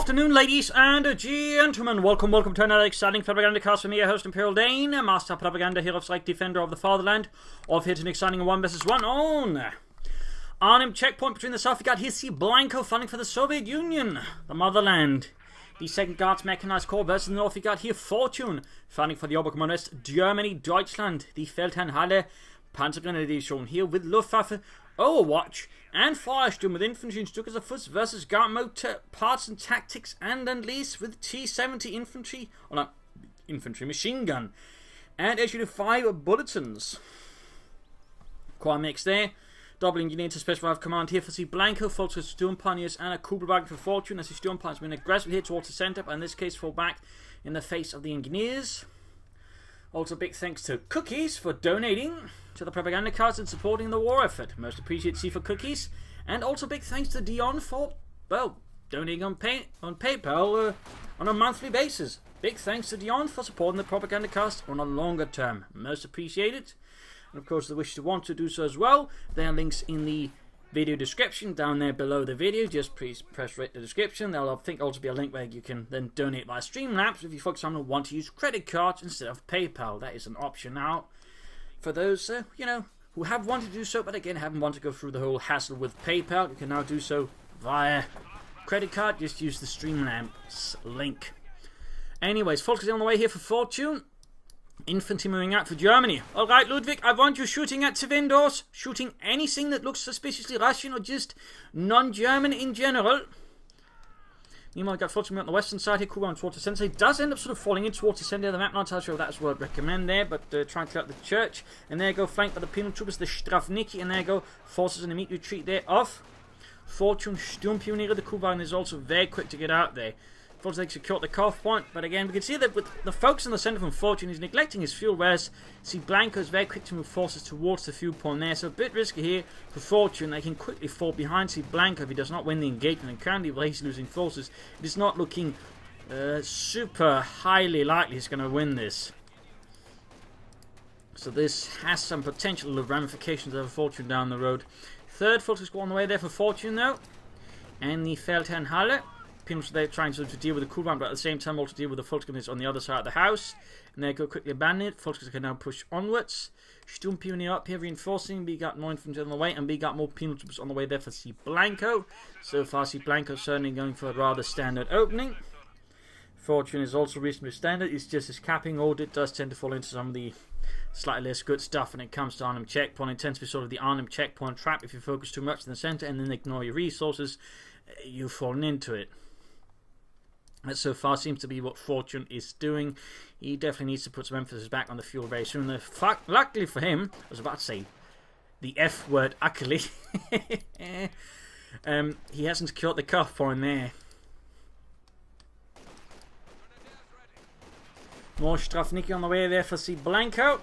afternoon, ladies and gentlemen. Welcome to another exciting Propagandacast from me, your host Imperial Dane, Master Propaganda, Hero Strike, Defender of the Fatherland, of here to an exciting 1 vs 1 on Arnhem checkpoint between the south. We got here Cblanco fighting for the Soviet Union, the motherland. The 2nd Guards Mechanized Corps versus the north. We got here Fortune fighting for the Oberkommando West, Germany, Deutschland. The Feldhernhalle Panzergrenadier shown here with Luftwaffe, Overwatch, and Firestorm with infantry and Stukas of Fuss versus Guard Motor Parts and Tactics and Lease with T-70 infantry, or not infantry, machine gun, and SU-5 bulletins. Quite mix there. Double engineered to special command here for Cblanco, Volks Sturmpioneers, and a Cblanco for Fortune as the Sturmpioneers been aggressive here towards the centre, but in this case fall back in the face of the engineers. Also big thanks to Cookies for donating to the Propagandacast and supporting the war effort. Most appreciated C for Cookies. And also big thanks to Dion for, well, donating on PayPal on a monthly basis. Big thanks to Dion for supporting the Propagandacast on a longer term. Most appreciated. And of course, the wish to want to do so as well. There are links in the video description down there below the video. Just please press right the description. There'll, I think, also be a link where you can then donate via Streamlabs if you, for example, want to use credit cards instead of PayPal. That is an option now for those, you know, who have wanted to do so, but again, haven't wanted to go through the whole hassle with PayPal. You can now do so via credit card. Just use the Streamlabs link. Anyways, focusing on the way here for Fortune. Infantry moving out for Germany. Alright, Ludwig, I want you shooting at windows, shooting anything that looks suspiciously Russian or just non-German in general. Meanwhile, we've got Fortune on the western side here, cool towards the centre. It does end up sort of falling in towards the centre of the map. Not entirely sure that's what I'd recommend there, but try and clear out the church. And there go, flanked by the Penal troopers, the Strafniki, and there go, forces in immediate retreat there of Fortune Sturmpioneer. The Kuban is also very quick to get out there. Fortune they secured the cuff point, but again, we can see that with the focus in the centre from Fortune, he's neglecting his fuel, whereas Cblanco is very quick to move forces towards the fuel point there. So a bit risky here for Fortune. They can quickly fall behind Cblanco if he does not win the engagement, and currently while he's losing forces, it is not looking super highly likely he's going to win this. So this has some potential ramifications over Fortune down the road. Third Fortune squad on the way there for Fortune though, and the Feldhernhalle. They're trying to deal with the cooldown, but at the same time also deal with the Volksgrenadiers on the other side of the house. And they go quickly abandon it. Volksgrenadiers can now push onwards. Sturmpioneer up here reinforcing. We got more infantry on the way, and we got more penal troops on the way there for Cblanco. So far Cblanco certainly going for a rather standard opening. Fortune is also reasonably standard. It's just his capping order. It does tend to fall into some of the slightly less good stuff when it comes to Arnhem checkpoint. It tends to be sort of the Arnhem checkpoint trap. If you focus too much in the centre and then ignore your resources, you've fallen into it. That so far seems to be what Fortune is doing. He definitely needs to put some emphasis back on the fuel very soon. Luckily for him, I was about to say the F word, luckily. He hasn't secured the cuff point there. More Strafniki on the way there for Cblanco.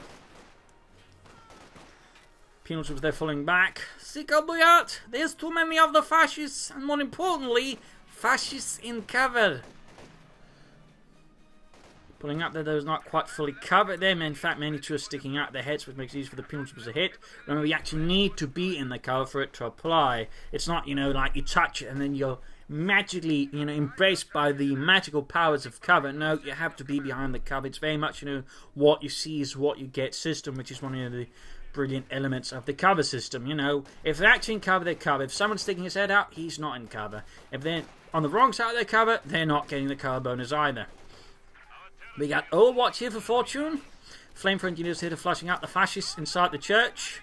Penal troops there falling back. Sikabuyat! There's too many of the fascists, and more importantly, fascists in cover. Pulling up there, those not quite fully covered there. In fact, many two are sticking out their heads, which makes it easy for the penal troops to hit. Remember, you actually need to be in the cover for it to apply. It's not, you know, like you touch it and then you're magically, you know, embraced by the magical powers of cover. No, you have to be behind the cover. It's very much, you know, what you see is what you get system, which is one of the brilliant elements of the cover system. You know, if they're actually in cover, they're covered. If someone's sticking his head out, he's not in cover. If they're on the wrong side of their cover, they're not getting the cover bonus either. We got Overwatch here for Fortune. Flamethrower engineers here to flushing out the fascists inside the church.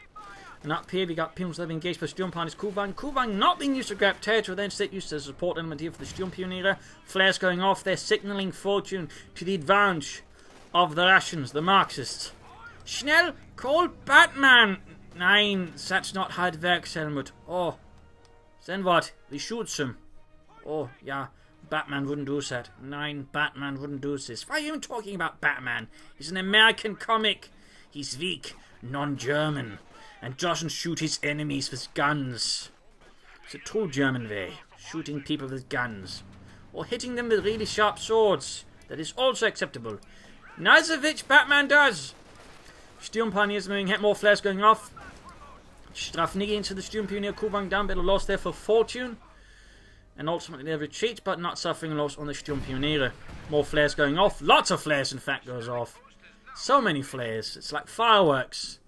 And up here we got Penals that have engaged by Sturmpioneers. Kuban not being used to grab territory, then instead used as a support element here for the Sturmpioneer. Flares going off, they're signalling Fortune to the advantage of the Russians, the Marxists. Schnell, call Batman! Nein, that's not Handwerks, Helmut. Oh, then what? We shoot him. Oh, yeah. Batman wouldn't do that. Nein, Batman wouldn't do this. Why are you even talking about Batman? He's an American comic. He's weak, non-German, and doesn't shoot his enemies with guns. It's a true German way, shooting people with guns. Or hitting them with really sharp swords. That is also acceptable. Neither of which Batman does. Sturmpioneers moving, more flares going off. Strafniki into the Sturmpioneer, Kuban down, better loss there for Fortune. And ultimately they retreat, but not suffering loss on the Sturmpioniere. More flares going off. Lots of flares, in fact, goes off. So many flares. It's like fireworks.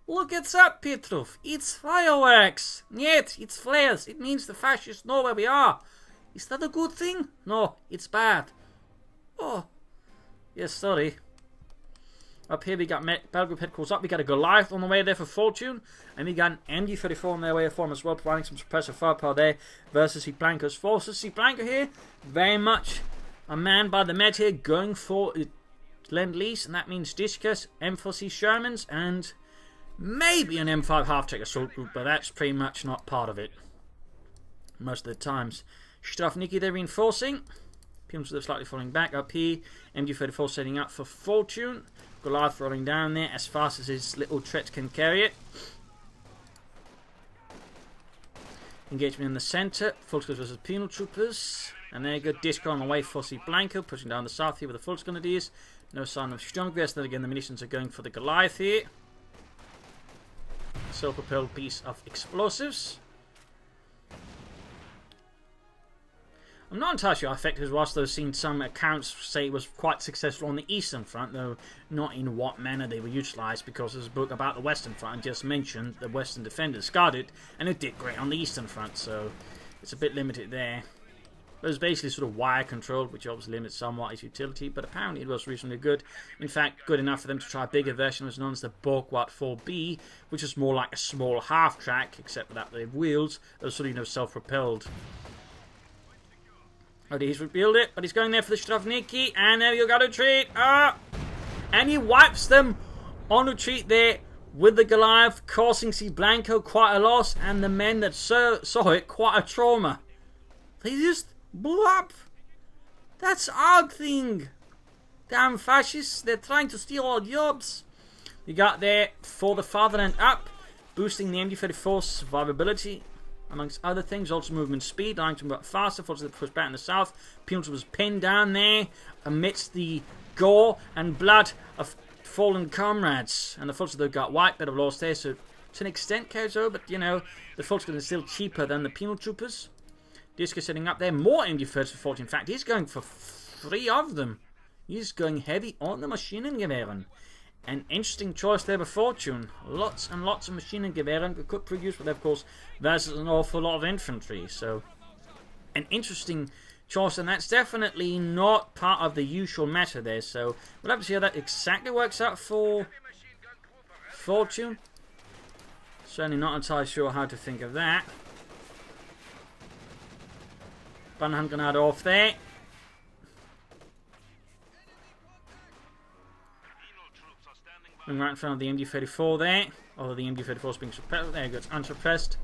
Look at that, Petrov. It's fireworks. Нет, it's flares. It means the fascists know where we are. Is that a good thing? No, it's bad. Oh. Yes, sorry. Up here we got Belgrade headquarters up. We got a Goliath on the way there for Fortune. And we got an MG-34 on their way form as well, providing some suppressive firepower there versus Cblanco's forces. Cblanco here, very much a man by the med here, going for Lend-Lease, and that means Discus, M4C Shermans, and maybe an M5 half-tech assault group, but that's pretty much not part of it most of the times. Strafniki they're reinforcing. Pims are slightly falling back up here. MG-34 setting up for Fortune. Goliath rolling down there as fast as his little Tret can carry it. Engagement in the centre. Volksgrenadiers versus Penal troopers. And there you go. Disco on the way for Cblanco, pushing down the south here with the Volksgrenadiers. No sign of Sturmgewehr. Then again, the munitions are going for the Goliath here. Self-propelled piece of explosives. I'm not entirely sure how effective it was, though I've seen some accounts say it was quite successful on the Eastern Front, though not in what manner they were utilised, because there's a book about the Western Front and just mentioned the Western defenders got it, and it did great on the Eastern Front, so it's a bit limited there. It was basically sort of wire controlled, which obviously limits somewhat its utility, but apparently it was reasonably good. In fact, good enough for them to try a bigger version, which was known as the Borgward 4B, which is more like a small half-track, except without the wheels, that was sort of, you know, self-propelled. Oh, he's revealed it, but he's going there for the Strafniki, and there you got to retreat. And he wipes them on retreat there with the Goliath, causing Cblanco quite a loss, and the men that saw it quite a trauma. They just blew up. That's odd thing. Damn fascists, they're trying to steal our jobs. We got there for the fatherland up, boosting the MG-34's survivability. Amongst other things, also movement speed, allowing to move faster, forces that push back in the south. Penal was pinned down there amidst the gore and blood of fallen comrades. And the forces that got wiped, but have lost there, so to an extent carries over, but you know, the forces are still cheaper than the Penal troopers. Disco setting up there, more MG-30s for Fortune. In fact, he's going for 3 of them. He's going heavy on the Maschinengewehren. An interesting choice there for Fortune. Lots and lots of Maschinengewehren could produce, but of course, versus an awful lot of infantry. So, an interesting choice, and that's definitely not part of the usual meta there. So, we'll have to see how that exactly works out for Fortune. Certainly not entirely sure how to think of that. Bunhand grenade off there. And right in front of the MG-34 there. Although the MG-34 is being suppressed. There it goes, unsuppressed.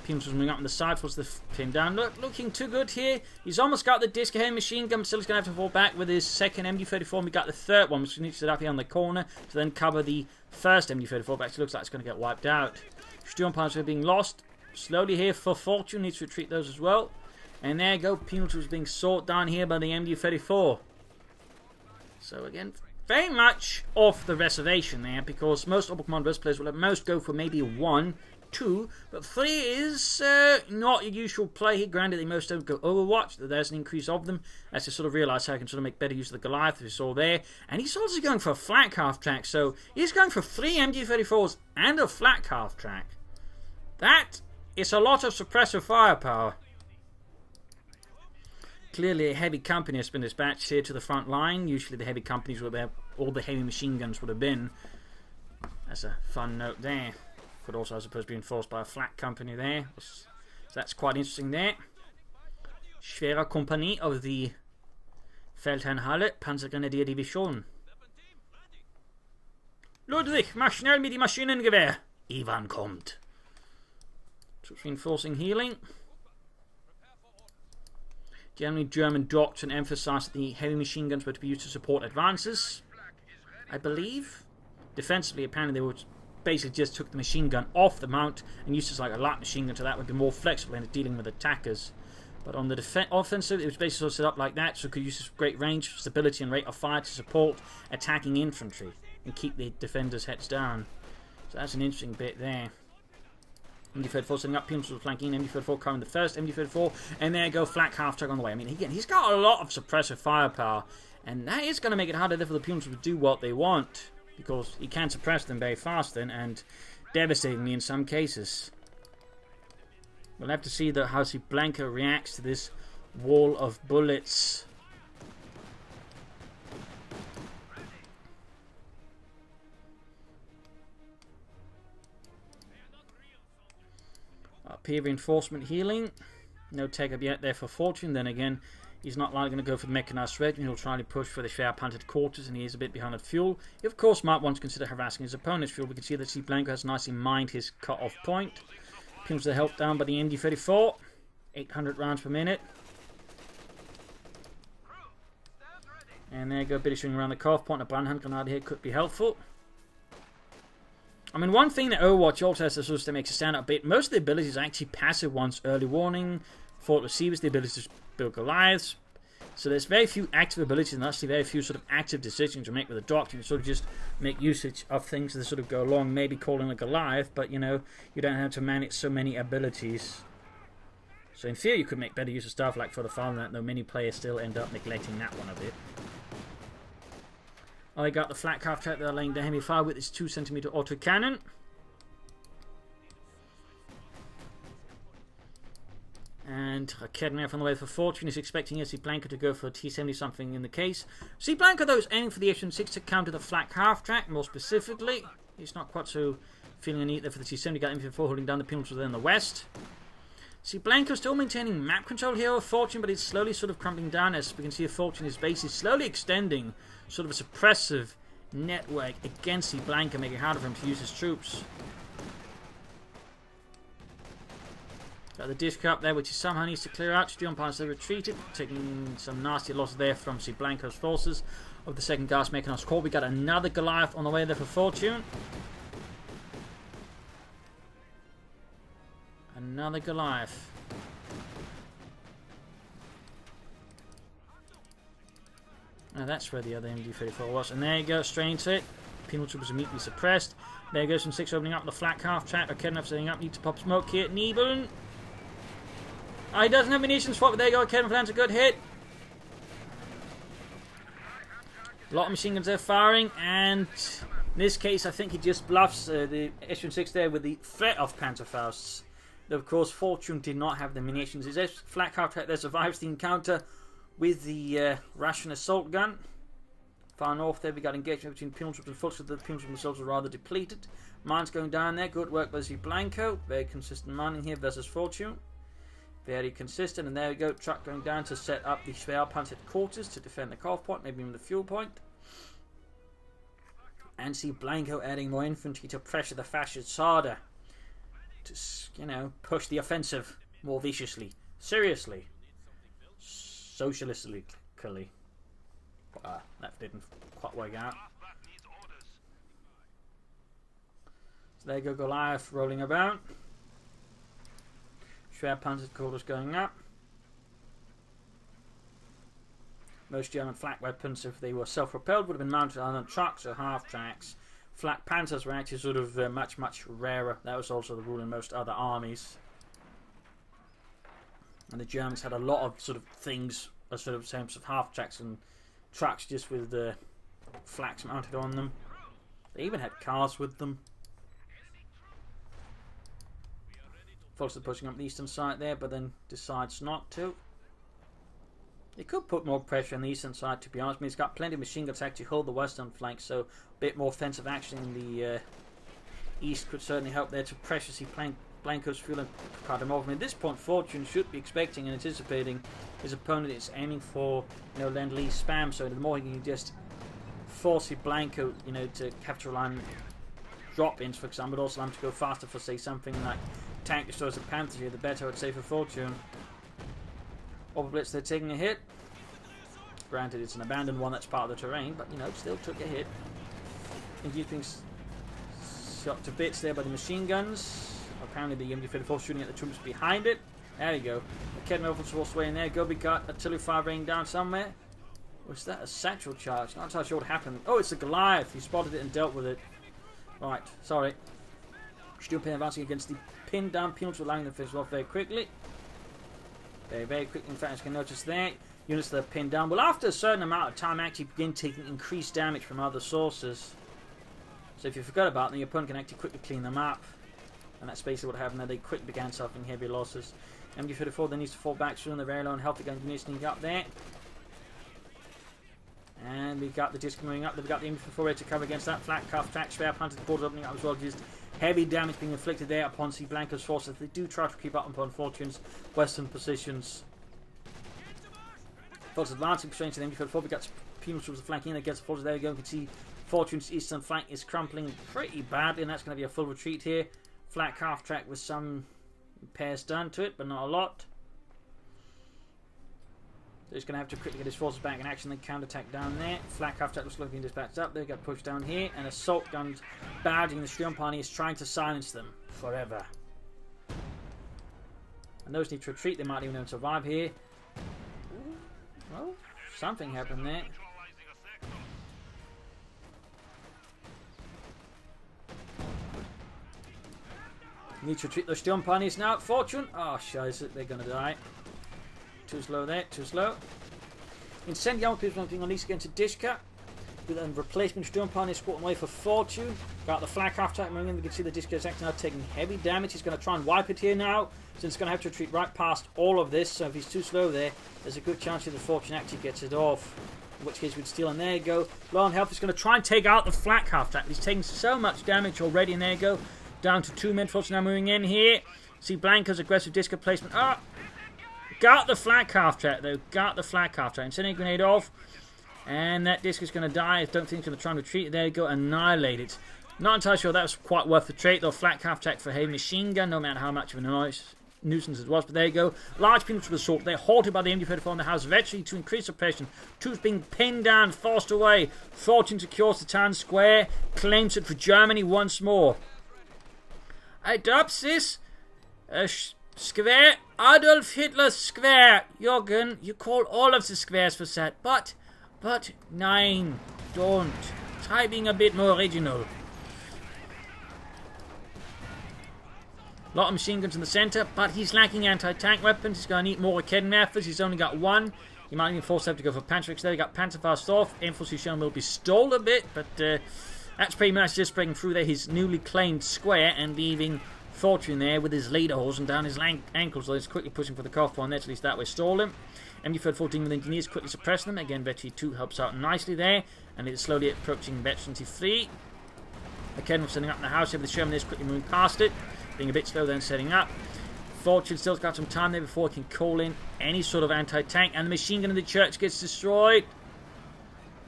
Pims was moving up on the side, forces the pin down. Looking too good here. He's almost got the disc ahead machine gun, still he's going to have to fall back with his second MG-34. And we got the third one, which needs to sit up here on the corner to then cover the first MG-34. But actually looks like it's going to get wiped out. Sturmpanzers are being lost. Slowly here for Fortune, needs to retreat those as well. And there you go, Penal was being sought down here by the MG-34. So again, very much off the reservation there, because most Open Command Verse players will at most go for maybe 1, 2, but 3 is not a usual play here. Granted, they most don't go Overwatch, there's an increase of them, as they sort of realise how I can sort of make better use of the Goliath, as we saw there. And he's also going for a flat half track, so he's going for 3 MG-34s and a flat half track. That is a lot of suppressive firepower. Clearly a heavy company has been dispatched here to the front line. Usually the heavy companies were where all the heavy machine guns would have been. That's a fun note there. Could also, I suppose, be enforced by a flat company there. So that's quite interesting there. Schwerer Kompanie of the Feldhernhalle Panzergrenadier Division. Ludwig, mach schnell mit die Maschinengewehr. Ivan kommt. Troops reinforcing healing. Generally, German doctrine emphasised that the heavy machine guns were to be used to support advances, I believe. Defensively, apparently they were basically just took the machine gun off the mount and used it as like a light machine gun, so that would be more flexible in dealing with attackers. But on the offensive, it was basically sort of set up like that, so it could use this great range, stability and rate of fire to support attacking infantry and keep the defenders' heads down. So that's an interesting bit there. MD-34 setting up, Penal flanking, MD-34 coming the first, MD-34, and there you go, flak half-track on the way. I mean, again, he's got a lot of suppressive firepower, and that is going to make it harder for the Penals to do what they want, because he can suppress them very fast then, and devastatingly in some cases. We'll have to see how Cblanco reacts to this wall of bullets. Peer reinforcement healing. No take up yet there for Fortune. Then again, he's not likely going to go for the mechanized regiment. He'll try to push for the Schwerpanzer quarters, and he is a bit behind on fuel. He, of course, might want to consider harassing his opponent's fuel. We can see that Cblanco has nicely mined his cut-off point. Pins the help down by the MD-34. 800 rounds per minute. And there you go, a bit of shooting around the cut-off point. A Brandhand grenade here could be helpful. I mean, one thing that Overwatch also has to makes it stand out a bit, most of the abilities are actually passive ones. Early warning, fault receivers, the ability to build Goliaths. So there's very few active abilities and actually very few sort of active decisions to make with the doctor. You sort of just make usage of things that sort of go along, maybe calling a Goliath, but you know, you don't have to manage so many abilities. So in theory you could make better use of stuff like for the Fatherland, though many players still end up neglecting that one a bit. Oh, they got the flak half track there laying down heavy fire with its 2 cm autocannon. And Kedner from the way for Fortune is expecting Cblanco to go for a T-70 something in the case. Cblanco though is aiming for the H-6 to counter the flak half track more specifically. He's not quite so feeling a need there for the T-70. Got M4 holding down the Penals there in the west. Cblanco still maintaining map control here of Fortune, but it's slowly sort of crumbling down as we can see Fortune, his base is slowly extending sort of a suppressive network against Cblanco, making it harder for him to use his troops. Got the disc up there, which he somehow needs to clear out. Jagdpanzers retreated, taking some nasty losses there from Cblanco's forces of the 2nd Guards Mechanized Corps. We got another Goliath on the way there for Fortune. Another Goliath. Now that's where the other MD-34 was. And there you go, straight into it. Penal troopers immediately suppressed. There goes some 6 opening up the flak half track. Kedner setting up, need to pop smoke here. Niebeln. Oh, he doesn't have munitions for it, but there you go. Kedner lands a good hit. A lot of machine guns there firing, and in this case I think he just bluffs the S-6 there with the threat of Panzerfausts. Though of course Fortune did not have the munitions. His flak half track there survives the encounter with the Russian assault gun. Far north there we got engagement between Penal troops and foot, so the Penal troops themselves are rather depleted. Mines going down there, good work by Cblanco. Very consistent mining here versus Fortune. Very consistent, and there we go, truck going down to set up the Schwerpanzer quarters to defend the cut-off point, maybe even the fuel point. And Cblanco adding more infantry to pressure the fascists harder. To, you know, push the offensive more viciously. Seriously. Socialistically. That didn't quite work out. So there you go, Goliath rolling about. Schwerpanzer quarters going up. Most German flak weapons, if they were self-propelled, would have been mounted on trucks or half-tracks. Flak Panzers were actually sort of much rarer. That was also the rule in most other armies. And the Germans had a lot of sort of things, sort of terms of half-tracks and trucks just with the flaks mounted on them. They even had cars with them. Folks are pushing up the eastern side there, but then decides not to. They could put more pressure on the eastern side, to be honest. I mean, he's got plenty of machine guns to actually hold the western flank, so a bit more offensive action in the east could certainly help there to pressure Cblanco's fuel and cut him off. I mean, at this point, Fortune should be expecting and anticipating his opponent is aiming for, you know, Lend-Lease spam, so the more he can just force Cblanco, you know, to capture line drop-ins, for example, but also allow him to go faster for, say, something like tank destroys the Panther here, the better, I'd say, for Fortune. Blitz, they're taking a hit. Granted, it's an abandoned one that's part of the terrain, but, you know, still took a hit. And he's being shot to bits there by the machine guns. Apparently the MD-34 shooting at the troops behind it. There you go. The Kedner over towards way in there. Gobi got artillery fire raining down somewhere. Was that a satchel charge? Not entirely sure what happened. Oh, it's a Goliath. He spotted it and dealt with it. Right, sorry. Sturmpanzer advancing against the pinned down Penal, allowing them to finish off very quickly. Very quickly, in fact, as you can notice there, units that are pinned down will, after a certain amount of time, actually begin taking increased damage from other sources. So if you forgot about them, your opponent can actually quickly clean them up. And that's basically what happened there. They quickly began suffering heavy losses. MG34 then needs to fall back soon. They're very low on health. Again, sneaking up there. And we've got the disc moving up. They've got the MG34 ready to cover against that. Flat cuff track. Spare punted quarters opening up as well. Just heavy damage being inflicted there upon Cblanco's forces. They do try to keep up upon Fortune's western positions. Forces advancing, straight to the MG34. We've got Penal troops flanking in against the forces. There we go. You can see Fortune's eastern flank is crumpling pretty badly, and that's going to be a full retreat here. Flat calf track with some repairs done to it, but not a lot. So he's going to have to quickly get his forces back in action, then counter-attack down there. Flat calf track looks like being dispatched up. They got pushed down here, and assault guns barraging the Sturmpanzer is trying to silence them forever. And those need to retreat. They might even survive here. Well, something happened there. Need to retreat those Sturmpanzers now. Fortune. Oh, scheiße. They're going to die. Too slow there. Too slow. Incendiary people being unleashed against a Dishka. With a replacement Sturmpanzer squatting away for Fortune. Got the flak half attack moving in. We can see the Dishka is actually now taking heavy damage. He's going to try and wipe it here now. So it's going to have to retreat right past all of this. So if he's too slow there, there's a good chance that the Fortune actually gets it off. In which case we'd steal. And there you go. Low on health. He's going to try and take out the flak half attack. He's taking so much damage already. And there you go. Down to 2 men. Fortune now moving in here. Cblanco's aggressive disc placement. Ah! Got the flak half track though. Got the flak half track. Incendiary grenade off. And that disc is going to die. I don't think it's going to try and retreat. There you go. Annihilate it. Not entirely sure that was quite worth the trait though. Flak half track for heavy machine gun. No matter how much of a nuisance it was. But there you go. Large Penal to assault. They're halted by the MG34 in the house. Eventually to increase suppression. Two's being pinned down. Forced away. Fortune secures the town square. Claims it for Germany once more. Adopts this square, Adolf Hitler square. Jürgen, you call all of the squares for that, but, nein, don't. Try being a bit more original. Lot of machine guns in the center, but he's lacking anti-tank weapons. He's going to need more Raketenwerfers. He's only got one. He might even force him to go for Panzerix there. He got Panzerfaust off. M4C Shermans will be stalled a bit, but that's pretty much just breaking through there his newly claimed square and leaving Fortune there with his lederhosen down his ankles. So he's quickly pushing for the cuff point. Let's at least that way stall him. MG14 with engineers quickly suppressing them. Again, Veteran 2 helps out nicely there. And it's slowly approaching Veteran 3. Again, we're setting up in the house here with the Sherman is quickly moving past it. Being a bit slow then setting up. Fortune still's got some time there before he can call in any sort of anti-tank. And the machine gun in the church gets destroyed.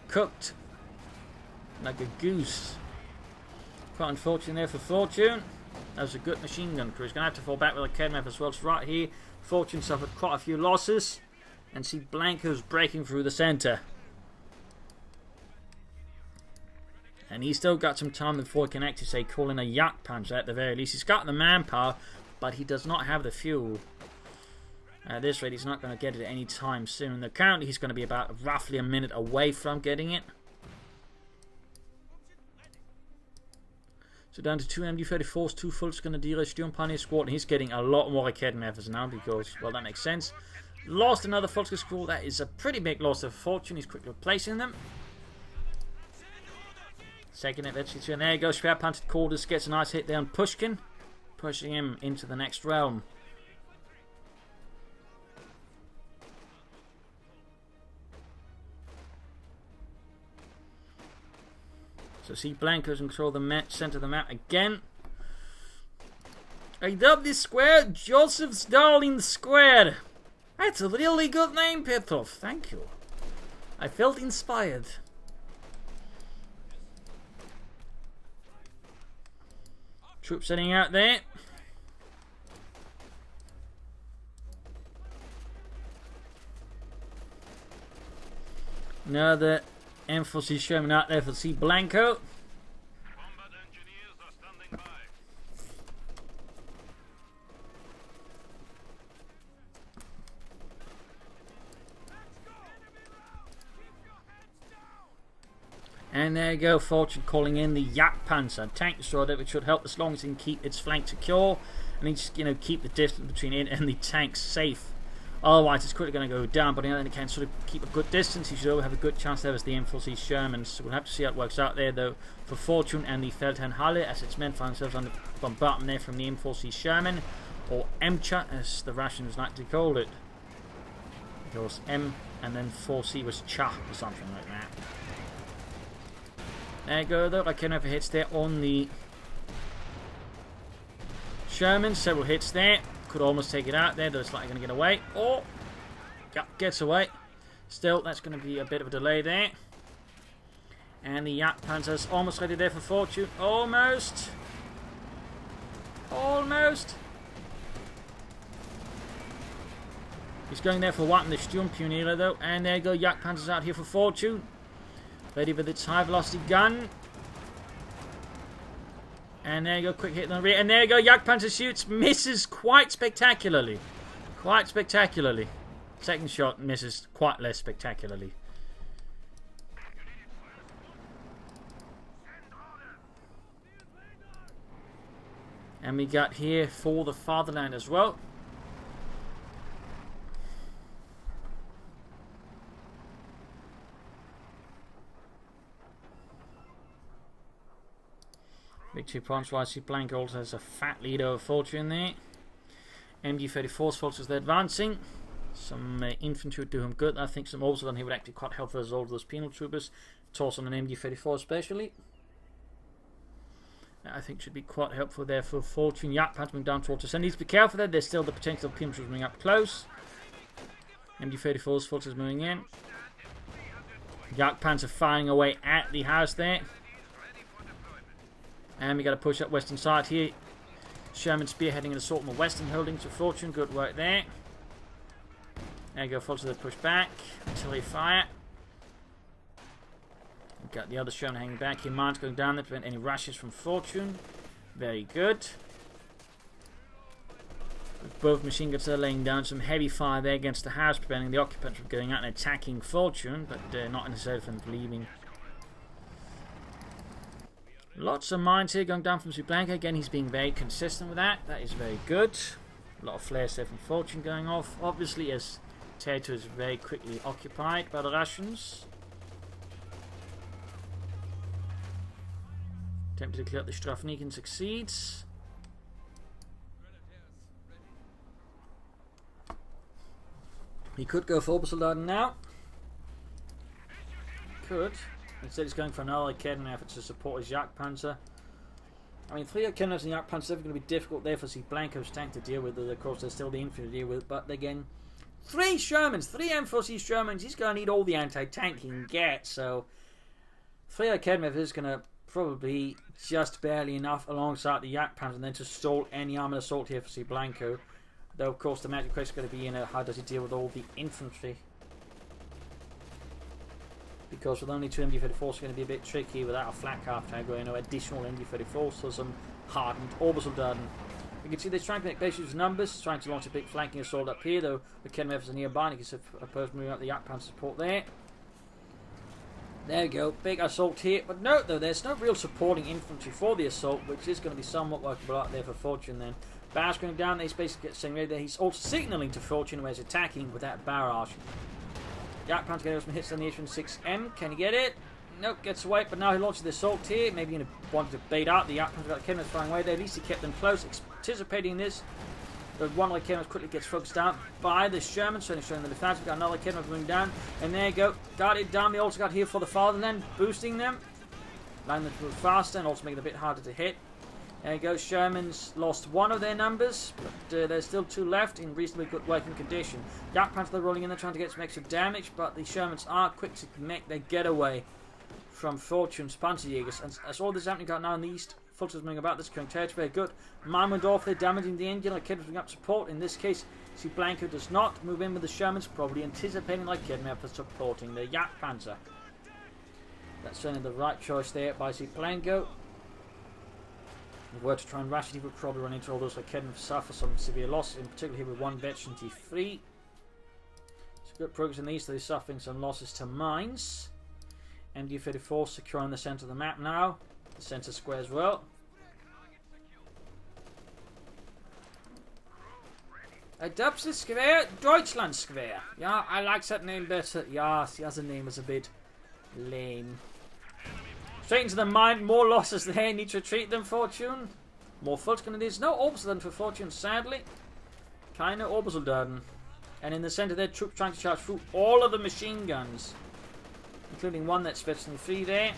Cooked. Like a goose. Quite unfortunate there for Fortune. That was a good machine gun crew. He's going to have to fall back with a Raketenwerfer as well. So right here, Fortune suffered quite a few losses. And Cblanco's breaking through the center. And he's still got some time before he can actually say call in a Jagdpanzer at the very least. He's got the manpower, but he does not have the fuel. At this rate, he's not going to get it any time soon. Currently, he's going to be about roughly a minute away from getting it. So down to 2 MG34s, 2 full Skanadira Sturmpanzer squad, and he's getting a lot more Raketenwerfers now because, well, that makes sense. Lost another Volkskriegsschule squad. That is a pretty big loss of Fortune. He's quickly replacing them. Second eventually, and there you go. Schwer punted quarters gets a nice hit there on Pushkin, pushing him into the next realm. So Cblanco's in control of the center of the map again. I dubbed this square Joseph Stalin Square. That's a really good name, Petrov. Thank you. I felt inspired. Troops setting out there. Another M4C Sherman out there for Cblanco. And there you go, Fortune calling in the Jagdpanzer tank destroyer, which should help as long as it can keep its flank secure and just, you know, keep the distance between it and the tank safe. Otherwise, it's quickly going to go down, but it can sort of keep a good distance. You should always have a good chance there as the M4C Shermans. So we'll have to see how it works out there, though, for Fortune and the Feldhernhalle, as its men find themselves under bombardment there from the M4C Sherman, or MCHA, as the Russians like to call it. Because M and then 4C was CHA, or something like that. There you go, though. Like over hits there on the Sherman. Several hits there. Could almost take it out there, though it's likely going to get away. Oh, gets away. Still, that's going to be a bit of a delay there. And the Jagdpanzer's almost ready there for Fortune. Almost. Almost. He's going there for Wappen the Sturmpioniere, though. And there you go, Jagdpanzer's out here for Fortune. Ready with its high velocity gun. And there you go, quick hit on the rear. And there you go, Jagdpanzer shoots, misses quite spectacularly. Quite spectacularly. Second shot misses quite less spectacularly. And we got here for the fatherland as well. Victory points wise, Cblanco also has a fat lead over Fortune there. MG-34's forces they're advancing. Some infantry would do him good. I think some also then he would actually quite help us all those penal troopers. Toss on an MG-34 especially. That I think should be quite helpful there for Fortune. Jagdpanzer moving down towards us. And needs to be careful there. There's still the potential of penal troopers moving up close. MG-34's forces moving in. Jagdpanzer firing away at the house there. And we got to push up western side here. Sherman spearheading an assault on the western holdings of Fortune. Good work there. There you go, Fortune, they push back. Artillery fire. We've got the other Sherman hanging back here. Mines going down there to prevent any rushes from Fortune. Very good. With both machine guns are laying down some heavy fire there against the house, preventing the occupants from going out and attacking Fortune, but not necessarily from leaving. Lots of mines here going down from Cblanco. Again, he's being very consistent with that. That is very good. A lot of flares there from Fortune going off. Obviously, as territory is very quickly occupied by the Russians. Attempted to clear up the Strafniken succeeds. He could go for Obersoldaten now. Could. Instead he's going for another Academy effort to support his Jagdpanzer. I mean, 3 Academies and Jagdpanzer are going to be difficult there for Cblanco's tank to deal with. Of course, there's still the infantry to deal with. But again, 3 Shermans, 3 M4C Shermans. He's going to need all the anti-tank he can get. So 3 Academy is going to probably just barely enough alongside the Jagdpanzer and then to stall any armoured assault here for Cblanco. Though, of course, the magic question is going to be, how does he deal with all the infantry? Because with only 2 MG-34s, it's going to be a bit tricky without a flak half tank or additional MG-34s, so some hardened Obersoldaten. You can see they're trying to make base use numbers, trying to launch a big flanking assault up here, though the Kenmevs are nearby, and you can see a person moving up the Jagdpanzer support there. There we go, big assault here, but note though, there's no real supporting infantry for the assault, which is going to be somewhat workable out there for Fortune then. Barrage going down, he's basically saying ready there, he's also signalling to Fortune where he's attacking with that barrage. Jagdpanzer getting some hits on the H-6M. Can he get it? Nope, gets away. But now he launches the assault here. Maybe he wanted to bait out the Jagdpanzer. Got the Kenmans flying away there. At least he kept them close, anticipating this. But one of the Kenmans quickly gets focused down by the Sherman. Certainly showing the defense. We've got another Kenman moving down. And there you go. Got it down. We also got here for the fatherland, boosting them. Allowing them to move faster and also making it a bit harder to hit. There you go, Shermans lost one of their numbers, but there's still 2 left in reasonably good working condition. Jagdpanzer they're rolling in there trying to get some extra damage, but the Shermans are quick to make their getaway from Fortune's Panzerjägers. And as all this is happening right now in the east, Fulton's moving about this current territory, very good. Meinmundorf, they're damaging the engine, like Kedmev's up support. In this case, Cblanco does not move in with the Shermans, probably anticipating like Kedmev for supporting the Jagdpanzer. That's certainly the right choice there by Cblanco. If we were to try and rush it, he would probably run into all those like Kedmev suffer some severe losses, in particular here with 1 veteran T3. It's good progress in the east, they're suffering some losses to mines. MG34 securing the center of the map now. The center square as well. Adopts the square, Deutschland square. Yeah, I like that name better. Yeah, the other name is a bit lame. Straight into the mine, more losses there. Need to retreat them, Fortune. More Volksgrenadiers. No Obersoldaten for Fortune, sadly. Keine Obersoldaten. And in the center there, troops trying to charge through all of the machine guns. Including one that's fetching free there.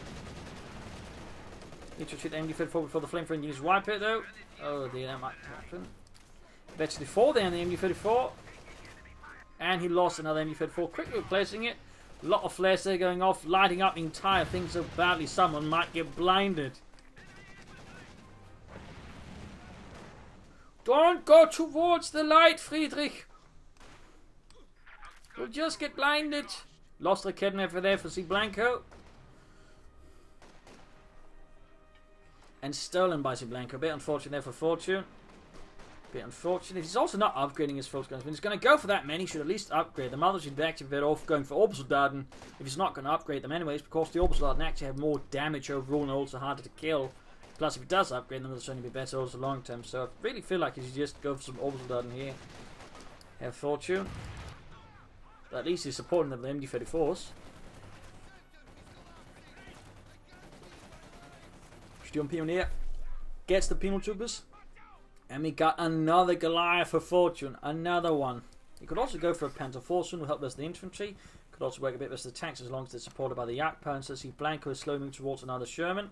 Need to retreat the MG34 before the flamethrower units wipe it though. Oh dear, that might happen. Eventually 4 there on the MG34. And he lost another MG34, quickly replacing it. A lot of flares there going off, lighting up the entire thing so badly someone might get blinded. Don't go towards the light, Friedrich. You'll just get blinded. Lost the kidnapper there for Cblanco. And stolen by Cblanco. A bit unfortunate there for Fortune. Bit unfortunate. He's also not upgrading his full guns. When he's going to go for that many, he should at least upgrade them. Others should be actually better off going for Obersoldaten if he's not going to upgrade them anyways, because the Obersoldaten actually have more damage overall and are also harder to kill. Plus, if he does upgrade them, they'll certainly be better also long term. So I really feel like he should just go for some Obersoldaten here. Have Fortune. But at least he's supporting them with the MG34s. Sturmpionier gets the Penal troopers. And we got another Goliath for Fortune. Another one. He could also go for a Panzerforce to help versus the infantry. Could also work a bit versus the tanks as long as they're supported by the Jagdpanzers. Cblanco is slowly moving towards another Sherman.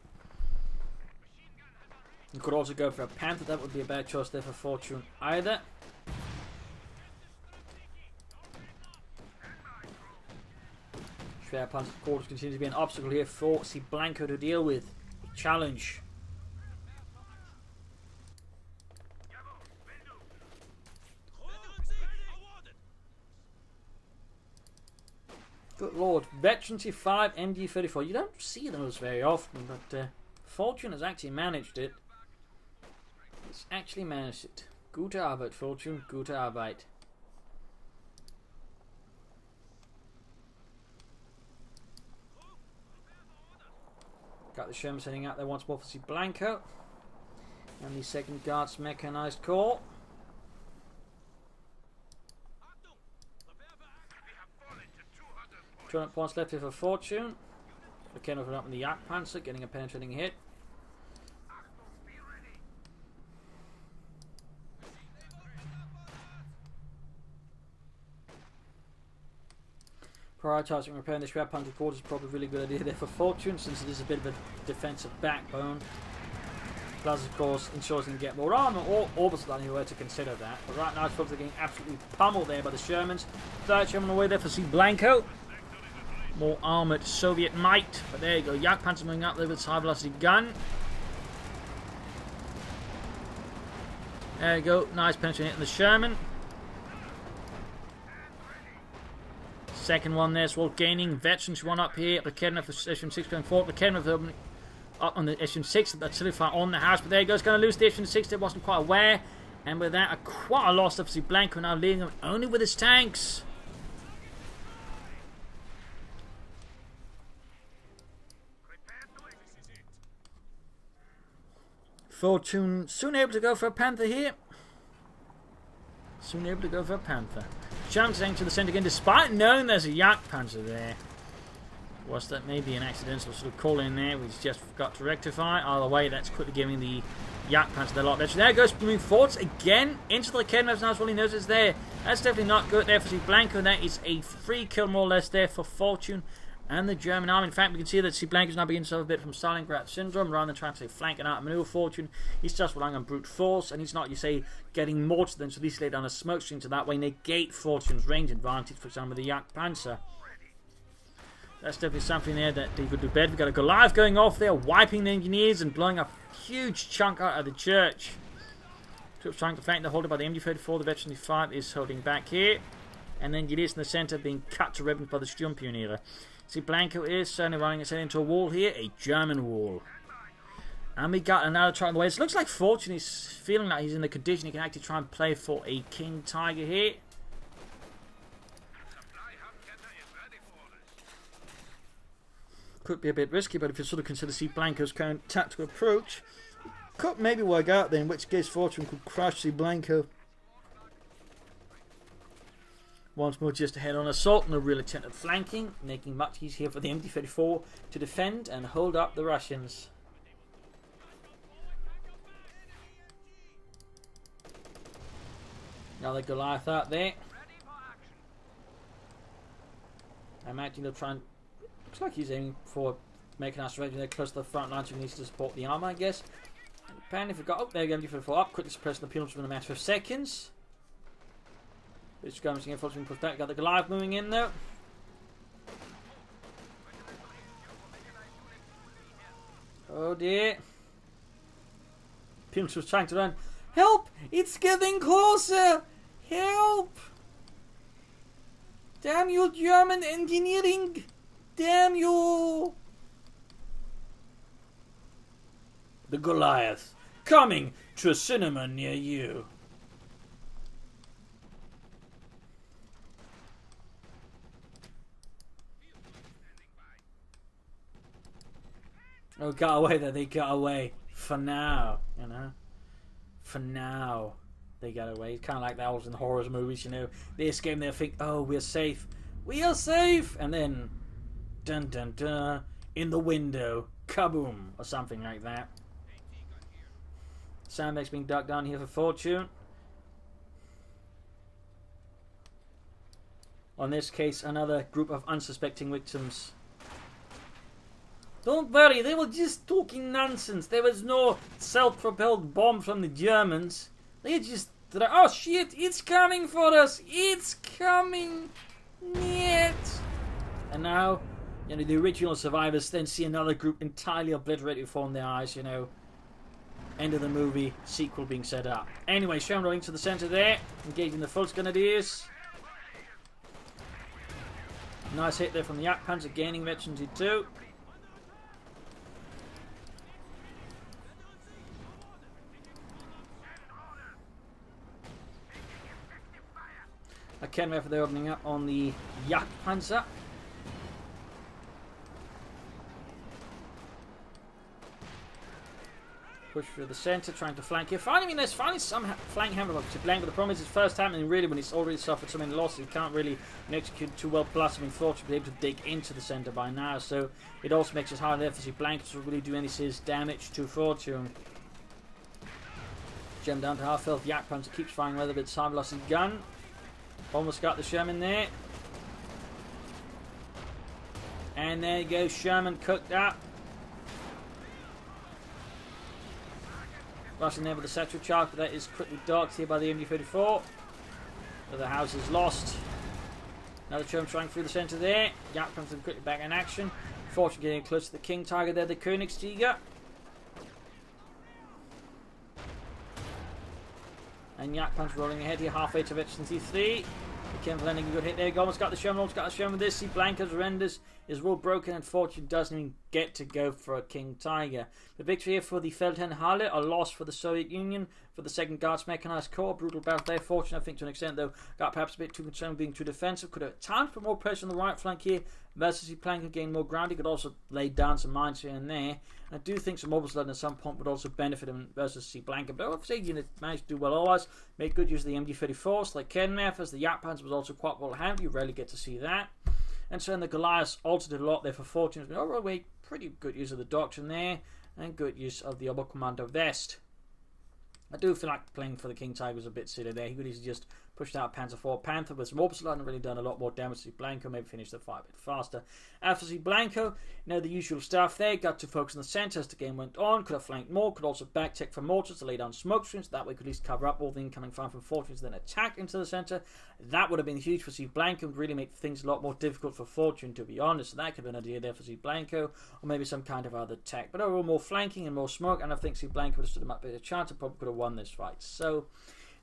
You could also go for a Panther. That would be a bad choice there for Fortune either. Schwerpanzer quarters continue to be an obstacle here for Cblanco to deal with. Challenge. Good lord. Veterancy 5 MG34. You don't see those very often, but Fortune has actually managed it. He's actually managed it. Gute Arbeit, Fortune. Gute Arbeit. Got the Shermans heading out there once more for Cblanco. And the 2nd Guards Mechanized Corps. 200 points left here for Fortune. McKenna up in the Jagdpanzer, getting a penetrating hit. Prioritising repairing the Jagdpanzer quarters is probably a really good idea there for Fortune, since it is a bit of a defensive backbone. Plus, of course, ensures he can get more armour, or Obersoldaten anywhere to consider that. But right now, folks are getting absolutely pummeled there by the Shermans. 3rd Sherman away there for Cblanco. More armoured Soviet might. But there you go. Jagdpanzer moving up there with high velocity gun. There you go. Nice penetrating hitting the Sherman. 2nd one there as well, gaining veterans. One up here. Propagandacaster for SM6 going forward. Propagandacaster up on the SM6. That's solidified on the house. But there he goes. Going to lose the SM6. There wasn't quite aware. And with that, quite a loss of Cblanco now leading them only with his tanks. Fortune soon able to go for a Panther here. Soon able to go for a Panther. Jumping to the centre again, despite knowing there's a Jagdpanzer there. Was that maybe an accidental sort of call in there, we just forgot to rectify? Either way, that's quickly giving the Jagdpanzer the lot better. There goes moving forwards again into the Kedmavs now as well. He knows it's there. That's definitely not good there for Cblanco. That is a free kill more or less there for Fortune and the German army. In fact, we can see that Cblanco is now beginning to suffer a bit from Stalingrad syndrome. Rather than trying to flank and out maneuver Fortune, he's just relying on brute force, and he's not, you say, getting more to them, so at least lay down a smoke screen to that way negate Fortune's range advantage, for example, with the Jagdpanzer. That's definitely something there that he could do better. We've got a Goliath going off there, wiping the engineers and blowing a huge chunk out of the church. Troops trying to flank the holder by the MG34. The Veteran 5 is holding back here. And then engineers in the centre being cut to ribbons by the Sturmpioniere. Cblanco is certainly running his head into a wall here, a German wall. And we got another try on the way. It looks like Fortune is feeling like he's in the condition he can actually try and play for a King Tiger here. could be a bit risky, but if you sort of consider Cblanco's current tactical approach, could maybe work out then, in which case Fortune could crush Cblanco. Once more just ahead on assault, no real attempt at flanking, making much easier for the MD-34 to defend and hold up the Russians. Another Goliath out there. I imagine they'll try and... Looks like he's aiming for mechanized regiment close to the front line, so he needs to support the armor, I guess. And apparently, if we got up there, MD-34 up, quickly suppressing the Penal within a matter of seconds. It's skirmishing infantry being pushed back. Got the Goliath moving in though. Oh dear. Penal was trying to run. Help! It's getting closer! Help! Damn you, German engineering! Damn you! The Goliath coming to a cinema near you. Oh, got away there. They got away. For now, you know. For now, they got away. It's kind of like that was in horror movies, you know. They escape and they think, oh, we're safe. We are safe! And then, dun dun dun, in the window, kaboom, or something like that. Sandbags being ducked down here for Fortune. On this case, another group of unsuspecting victims. Don't worry, they were just talking nonsense. There was no self-propelled bomb from the Germans. They just... Oh shit, it's coming for us! It's coming! Niet! And now, you know, the original survivors then see another group entirely obliterated before their eyes, you know. End of the movie, sequel being set up. Anyway, Sherman rolling to the centre there, engaging the Volksgrenadiers. Nice hit there from the Jagdpanzer, gaining veterancy too. I can't wait for the opening up on the Jagdpanzer. Push through the centre, trying to flank here. Finally, there's finally some flank hammer up to Cblanco, but the problem is his first time, and really when he's already suffered so many losses, he can't really execute too well. Plus, I mean, Fortune be able to dig into the centre by now, so it also makes it harder for Cblanco to really do any serious damage to Fortune. Gem down to half health. Jagdpanzer keeps firing with a bit of lost his gun. Almost got the Sherman there. And there you go, Sherman cooked up. Rushing there with the satchel charge, but that is quickly docked here by the MD-34. So the house is lost. Another Sherman trying through the centre there. Jagdpanzer quickly back in action. Fortune getting close to the King Tiger there, the Königstiger. And Jagdpanzer rolling ahead here, halfway to Veterancy 3. Kevin landing a good hit there. Almost got the Sherman, almost got the Sherman with this. Cblanco's renders is rule broken, and Fortune doesn't even get to go for a King Tiger. The victory here for the Feldhernhalle, a loss for the Soviet Union, for the 2nd Guards Mechanized Corps. Brutal battle there. Fortune, I think, to an extent, though, got perhaps a bit too concerned with being too defensive. Could have at times put more pressure on the right flank here, versus Cblanco gained more ground. He could also lay down some mines here and there. And I do think some mobile sludge at some point would also benefit him versus Cblanco. But obviously, unit managed to do well otherwise. Made good use of the MD-34s, like Kenmeth, as the Jagdpanzer was also quite well handled. You rarely get to see that. And so then the Goliaths also did a lot there for Fortune. But overall, pretty good use of the doctrine there, and good use of the Oberkommando Vest. I do feel like playing for the King Tiger was a bit silly there. He could easily just pushed out Panzer IV Panther with some Orbison and really done a lot more damage to Cblanco, maybe finished the fight a bit faster. After Cblanco, you know, the usual stuff there, got to focus on the centre as the game went on, could have flanked more, could also back check for mortars to lay down smoke screens, that way could at least cover up all the incoming fire from Fortunes, then attack into the centre. That would have been huge for Cblanco, would really make things a lot more difficult for Fortune, to be honest. So that could have been an idea there for Cblanco, or maybe some kind of other tech. But overall, more flanking and more smoke, and I think Cblanco would have stood a much better chance and probably could have won this fight. So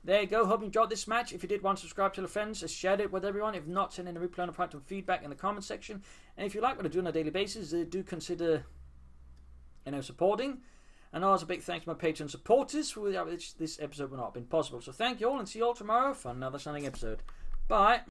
there you go. Hope you enjoyed this match. If you did, subscribe to your friends, share it with everyone. If not, send in a replay and a feedback in the comment section. And if you like what I do on a daily basis, do consider, you know, supporting. And also a big thanks to my Patreon supporters, who without which this episode would not have been possible. So thank you all, and see you all tomorrow for another stunning episode. Bye.